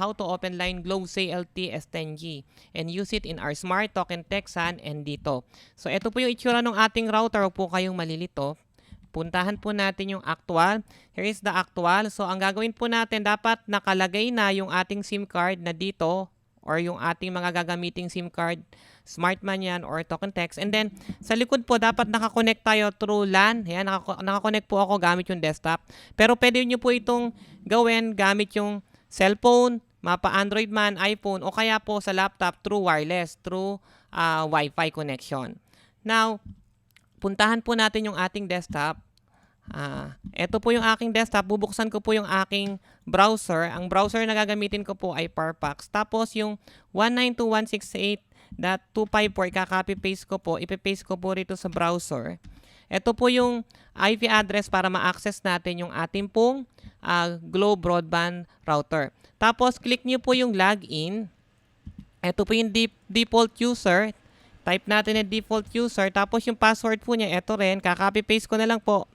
how to open line Globe CLT S10G and use it in our Smart Token Texan and dito. So ito po yung itsura ng ating router. Huwag po kayong malilito. Puntahan po natin yung actual. Here is the actual. So ang gagawin po natin, dapat nakalagay na yung ating SIM card na dito or yung ating mga gagamiting SIM card, smart man yan or token text. And then, sa likod po, dapat nakakonect tayo through LAN. Yan, nakakonect po ako gamit yung desktop. Pero pwede nyo po itong gawin gamit yung cellphone, mapa Android man, iPhone, o kaya po sa laptop through wireless, through Wi-Fi connection. Now, puntahan po natin yung ating desktop. Ito po yung aking desktop. Bubuksan ko po yung aking browser. Ang browser na gagamitin ko po ay Parpax. Tapos yung 192.168.254 ikaka-copy-paste ko po. Ipe-paste ko po rito sa browser. Ito po yung IP address para ma-access natin yung ating pong Globe Broadband router. Tapos click nyo po yung login. Ito po yung default user. Type natin yung default user. Tapos yung password po niya, ito rin. Kaka-copy-paste ko na lang po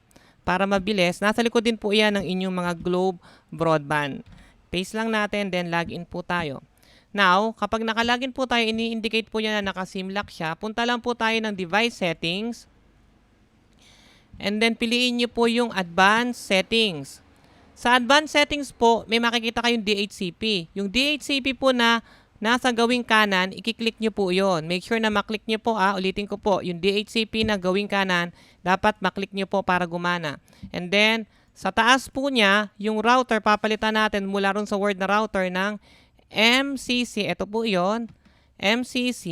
para mabilis. Nasa likod din po yan ng inyong mga Globe Broadband. Paste lang natin, then login po tayo. Now, kapag nakalagin po tayo, ini-indicate po niya na naka-SIM lock siya. Punta lang po tayo ng device settings. And then piliin niyo po yung advanced settings. Sa advanced settings po, may makikita kayong DHCP. Yung DHCP po na nasa gawing kanan, i-click nyo po yon. Make sure na maklik nyo po. Ulitin ko po, yung DHCP na gawing kanan, dapat maklik nyo po para gumana. And then, sa taas po niya, yung router, papalitan natin mula ron sa word na router ng MCC. Ito po yon. MCC.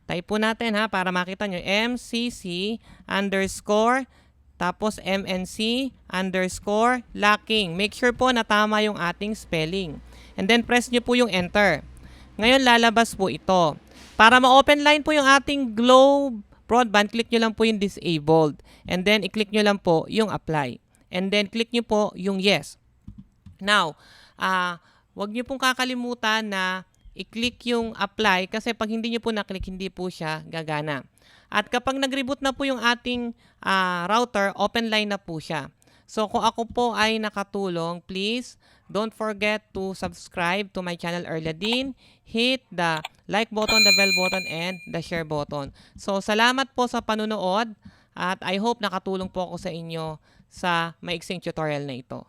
Type po natin para makita nyo. MCC _ tapos MNC _ locking. Make sure po na tama yung ating spelling. And then press nyo po yung enter. Ngayon lalabas po ito. Para ma-open line po yung ating Globe Broadband, click nyo lang po yung disabled. And then i-click nyo lang po yung apply. And then click nyo po yung yes. Now, wag nyo pong kakalimutan na i-click yung apply kasi pag hindi nyo po na-click, hindi po siya gagana. At kapag nag-reboot na po yung ating router, open line na po siya. So kung ako po ay nakatulong, please don't forget to subscribe to my channel Erladine. Hit the like button, the bell button, and the share button. So salamat po sa panunood at I hope nakatulong po ako sa inyo sa maiksing tutorial na ito.